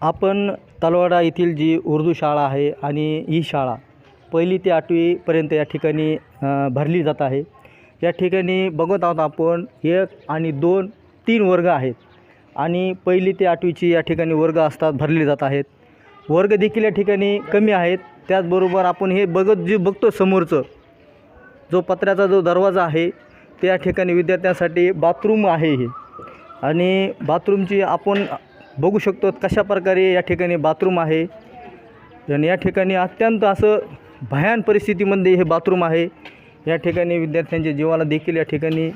आपण तलवाडा येथील जी उर्दू शाळा आहे आणि ही शाळा 1ली ते 8वीपर्यंत या ठिकाणी भरली जात आहे। या ठिकाणी बघत आहोत आपण 1 आणि 2, 3 वर्ग आहेत आणि 1ली ते 8वीची या ठिकाणी वर्ग असतात, भरले जात आहेत। वर्ग देखील या ठिकाणी कमी आहेत। त्याचबरोबर आपण हे बघतो समोरचं जो पत्र्याचा जो दरवाजा आहे त्या ठिकाणी विद्यार्थ्यांसाठी बाथरूम आहे हे, आणि बाथरूमची आपण बघू शकतो कशा प्रकारे या ठिकाणी बाथरूम आहे। आणि या ठिकाणी अत्यंत असं भयान परिस्थितीमध्ये हे बाथरूम आहे। या ठिकाणी विद्यार्थ्यांच्या जीवाला देखील या ठिकाणी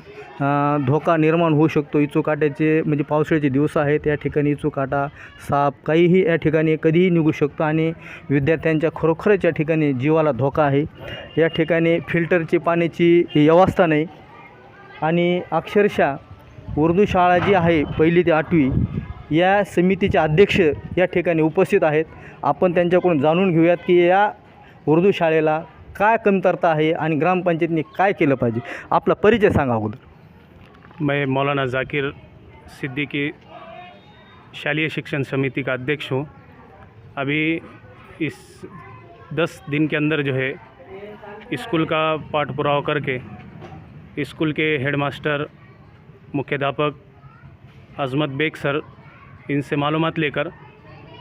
धोका निर्माण होऊ शकतो। इचूकाट्याचे म्हणजे पावसाळ्याचे दिवस आहेत, या ठिकाणी इचूकाटा, साप काहीही या ठिकाणी कधीही निघू शकतो आणि विद्यार्थ्यांच्या खरोखरच या ठिकाणी जीवाला धोका आहे। या ठिकाणी फिल्टरची पाण्याची व्यवस्था नाही आणि अक्षरशः उर्दू शाळा जी आहे 1ली ते 8वी या समितीचे अध्यक्ष या ठिकाणी उपस्थित आहेत। आपण त्यांच्याकडून जाणून घेऊयात की या उर्दू शाळेला काय कमतरता आहे आणि ग्रामपंचायतने काय केलं पाहिजे। आपला परिचय सांगा अगोदर। मैं मौलाना ज़ाकिर सिद्दीकी शालेय शिक्षण समिति का अध्यक्ष हूँ। अभी इस 10 दिन के अंदर जो है स्कूल का पाठ पुरावा करके स्कूल के हेडमास्टर, मुख्याध्यापक अज़मत बेग सर, इनसे मालूमात लेकर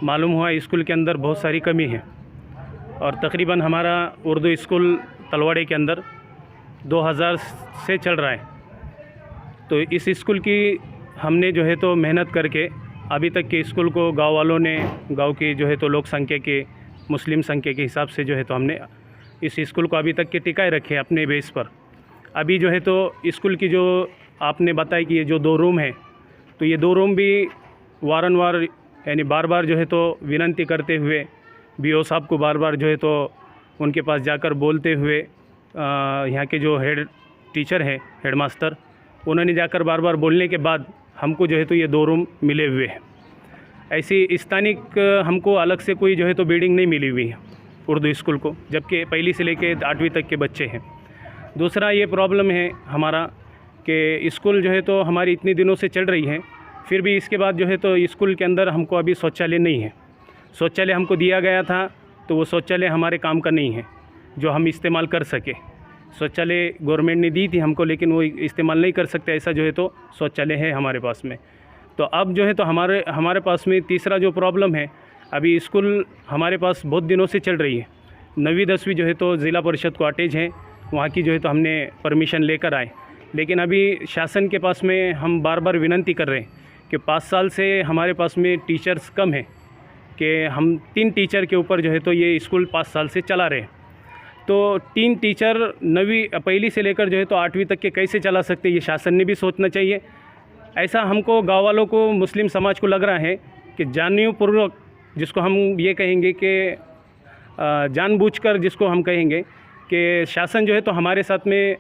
मालूम हुआ स्कूल के अंदर बहुत सारी कमी है और तकरीबन हमारा उर्दू स्कूल तलवाड़े के अंदर 2000 से चल रहा है। तो इस स्कूल की हमने जो है तो मेहनत करके अभी तक के स्कूल को गांव वालों ने, गांव की जो है तो लोक संख्या के, मुस्लिम संख्या के हिसाब से जो है तो हमने इस स्कूल को अभी तक के टिकाए रखे अपने बेस पर। अभी जो है तो स्कूल की जो आपने बताया कि ये जो 2 रूम है, तो ये 2 रूम भी वारंवार यानी बार बार जो है तो विनंती करते हुए बीओ साहब को बार बार जो है तो उनके पास जाकर बोलते हुए यहाँ के जो हेड टीचर हैं, हेडमास्टर, उन्होंने जाकर बार बार बोलने के बाद हमको जो है तो ये 2 रूम मिले हुए हैं। ऐसी स्थानिक हमको अलग से कोई जो है तो बिल्डिंग नहीं मिली हुई है उर्दू स्कूल को, जबकि 1ली से लेके 8वीं तक के बच्चे हैं। दूसरा ये प्रॉब्लम है हमारा कि स्कूल जो है तो हमारी इतने दिनों से चल रही है, फिर भी इसके बाद जो है तो स्कूल के अंदर हमको अभी शौचालय नहीं है। शौचालय हमको दिया गया था तो वो शौचालय हमारे काम का नहीं है जो हम इस्तेमाल कर सके। शौचालय गवर्नमेंट ने दी थी हमको, लेकिन वो इस्तेमाल नहीं कर सकते, ऐसा जो है तो शौचालय है हमारे पास में। तो अब जो है तो हमारे पास में तीसरा जो प्रॉब्लम है, अभी स्कूल हमारे पास बहुत दिनों से चल रही है। 9वीं 10वीं जो है तो ज़िला परिषद को अटैच है, वहाँ की जो है तो हमने परमिशन लेकर आए, लेकिन अभी शासन के पास में हम बार बार विनंती कर रहे हैं कि 5 साल से हमारे पास में टीचर्स कम हैं, कि हम 3 टीचर के ऊपर जो है तो ये स्कूल 5 साल से चला रहे हैं। तो 3 टीचर 1ली से लेकर जो है तो 8वीं तक के कैसे चला सकते, ये शासन ने भी सोचना चाहिए। ऐसा हमको गाँव वालों को, मुस्लिम समाज को लग रहा है कि जानबूझपूर्वक, जिसको हम ये कहेंगे कि जानबूझकर जिसको हम कहेंगे कि शासन जो है तो हमारे साथ में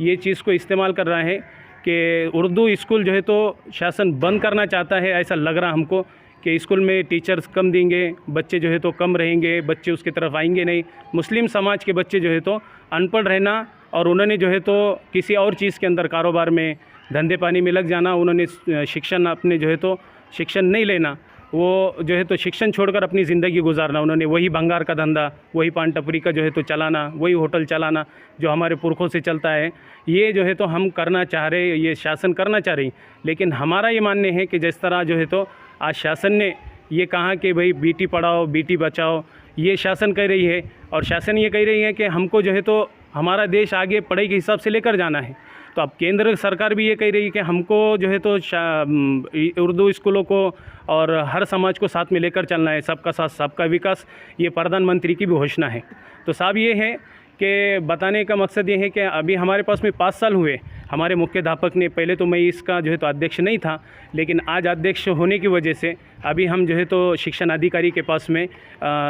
ये चीज़ को इस्तेमाल कर रहा है कि उर्दू स्कूल जो है तो शासन बंद करना चाहता है। ऐसा लग रहा हमको कि स्कूल में टीचर्स कम देंगे, बच्चे जो है तो कम रहेंगे, बच्चे उसकी तरफ आएंगे नहीं। मुस्लिम समाज के बच्चे जो है तो अनपढ़ रहना और उन्होंने जो है तो किसी और चीज़ के अंदर, कारोबार में, धंधे पानी में लग जाना, उन्होंने शिक्षण अपने जो है तो शिक्षण नहीं लेना, वो जो है तो शिक्षण छोड़कर अपनी ज़िंदगी गुजारना, उन्होंने वही भंगार का धंधा, वही पान टपरी का जो है तो चलाना, वही होटल चलाना जो हमारे पुरखों से चलता है, ये जो है तो हम करना चाह रहे, ये शासन करना चाह रही। लेकिन हमारा ये मानने है कि जिस तरह जो है तो आज शासन ने ये कहा कि भाई बेटी पढ़ाओ बेटी बचाओ, ये शासन कह रही है, और शासन ये कह रही है कि हमको जो है तो हमारा देश आगे पढ़ाई के हिसाब से लेकर जाना है। तो अब केंद्र सरकार भी ये कह रही है कि हमको जो है तो उर्दू स्कूलों को और हर समाज को साथ में लेकर चलना है, सबका साथ सबका विकास, ये प्रधानमंत्री की भी घोषणा है। तो साहब ये है कि बताने का मकसद ये है कि अभी हमारे पास में 5 साल हुए, हमारे मुख्याध्यापक ने, पहले तो मैं इसका जो है तो अध्यक्ष नहीं था, लेकिन आज अध्यक्ष होने की वजह से अभी हम जो है तो शिक्षण अधिकारी के पास में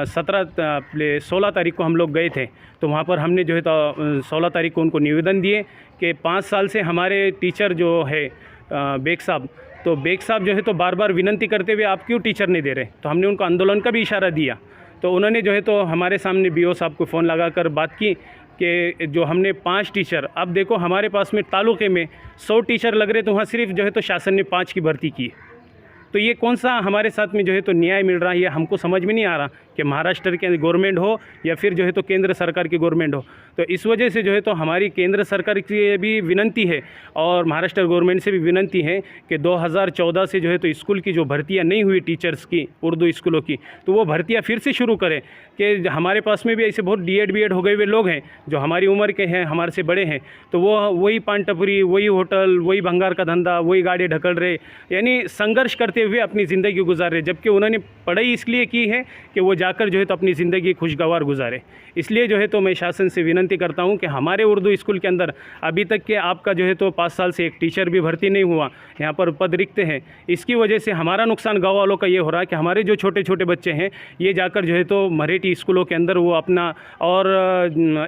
16 तारीख को हम लोग गए थे। तो वहाँ पर हमने जो है तो 16 तारीख को उनको निवेदन दिए कि 5 साल से हमारे टीचर जो है बेग साहब, तो बेग साहब जो है तो बार बार विनंती करते हुए आप क्यों टीचर नहीं दे रहे। तो हमने उनको आंदोलन का भी इशारा दिया, तो उन्होंने जो है तो हमारे सामने बीओ साहब को फ़ोन लगाकर बात की कि जो हमने 5 टीचर, अब देखो हमारे पास में तालुके में 100 टीचर लग रहे, तो वहाँ सिर्फ जो है तो शासन ने 5 की भर्ती की। तो ये कौन सा हमारे साथ में जो है तो न्याय मिल रहा है, ये हमको समझ में नहीं आ रहा कि महाराष्ट्र के गवर्नमेंट हो या फिर जो है तो केंद्र सरकार की गवर्नमेंट हो। तो इस वजह से जो है तो हमारी केंद्र सरकार की भी विनंती है और महाराष्ट्र गवर्नमेंट से भी विनंती है कि 2014 से जो है तो स्कूल की जो भर्तियां नहीं हुई टीचर्स की, उर्दू स्कूलों की, तो वो भर्तियां फिर से शुरू करें। कि हमारे पास में भी ऐसे बहुत D.Ed B.Ed हो गए हुए लोग हैं जो हमारी उम्र के हैं, हमारे से बड़े हैं, तो वो वही पान टपरी, वही होटल, वही भंगार का धंधा, वही गाड़ी ढकल रहे, यानी संघर्ष करते हुए अपनी ज़िंदगी गुजार रहे, जबकि उन्होंने पढ़ाई इसलिए की है कि वो जाकर जो है तो अपनी ज़िंदगी खुशगवार गुजारे। इसलिए जो है तो मैं शासन से विनंती करता हूं कि हमारे उर्दू स्कूल के अंदर अभी तक के आपका जो है तो 5 साल से एक टीचर भी भर्ती नहीं हुआ, यहाँ पर पद रिक्त हैं। इसकी वजह से हमारा नुकसान गाँव वालों का ये हो रहा है कि हमारे जो छोटे छोटे बच्चे हैं ये जाकर जो है तो मराठी स्कूलों के अंदर वो अपना, और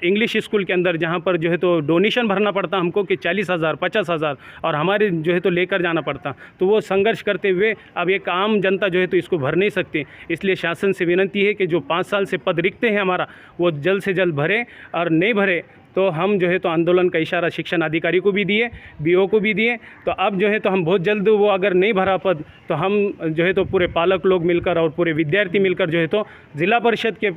इंग्लिश स्कूल के अंदर जहाँ पर जो है तो डोनेशन भरना पड़ता हमको कि 40,000 50,000 और हमारे जो है तो लेकर जाना पड़ता, तो वो संघर्ष करते हुए अब एक आम जनता जो है तो इसको भर नहीं सकती। इसलिए शासन से विनंती है कि जो 5 साल से पद रिक्त हैं हमारा, वो जल्द से जल्द भरे, और नहीं भरे तो हम जो है तो आंदोलन का इशारा शिक्षण अधिकारी को भी दिए, BO को भी दिए। तो अब जो है तो हम बहुत जल्द, वो अगर नहीं भरा पद तो हम जो है तो पूरे पालक लोग मिलकर और पूरे विद्यार्थी मिलकर जो है तो जिला परिषद के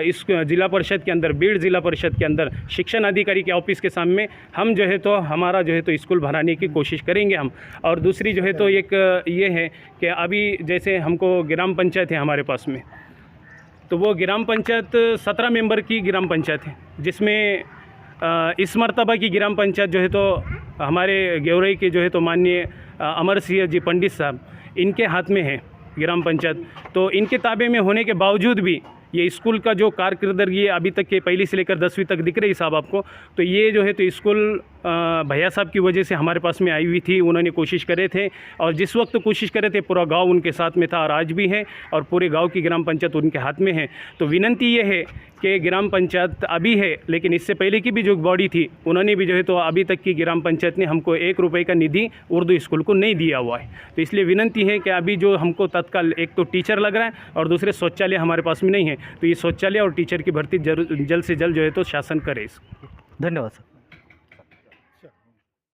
इस जिला परिषद के अंदर, बीड़ जिला परिषद के अंदर शिक्षण अधिकारी के ऑफिस के सामने हम जो है तो हमारा जो है तो स्कूल भराने की कोशिश करेंगे हम। और दूसरी जो है तो एक ये है कि अभी जैसे हमको ग्राम पंचायत है हमारे पास में, तो वो ग्राम पंचायत 17 मेंबर की ग्राम पंचायत है, जिसमें इस मर्तबा की ग्राम पंचायत जो है तो हमारे गेवरई के जो है तो माननीय अमर सिंह जी पंडित साहब, इनके हाथ में है ग्राम पंचायत। तो इनके ताबे में होने के बावजूद भी ये स्कूल का जो कारकिर्दगी ये अभी तक के पहली से लेकर 10वीं तक दिख रही साहब आपको, तो ये जो है तो स्कूल भैया साहब की वजह से हमारे पास में आई हुई थी। उन्होंने कोशिश करे थे, और जिस वक्त कोशिश करे थे पूरा गांव उनके साथ में था, और आज भी है, और पूरे गांव की ग्राम पंचायत उनके हाथ में है। तो विनंती ये है कि ग्राम पंचायत अभी है, लेकिन इससे पहले की भी जो बॉडी थी उन्होंने भी जो है तो अभी तक की ग्राम पंचायत ने हमको 1 रुपये का निधि उर्दू स्कूल को नहीं दिया हुआ है। तो इसलिए विनंती है कि अभी जो हमको तत्काल, एक तो टीचर लग रहा है और दूसरे शौचालय हमारे पास में नहीं है, तो ये शौचालय और टीचर की भर्ती जल्द से जल्द जो है तो शासन करे। धन्यवाद सर।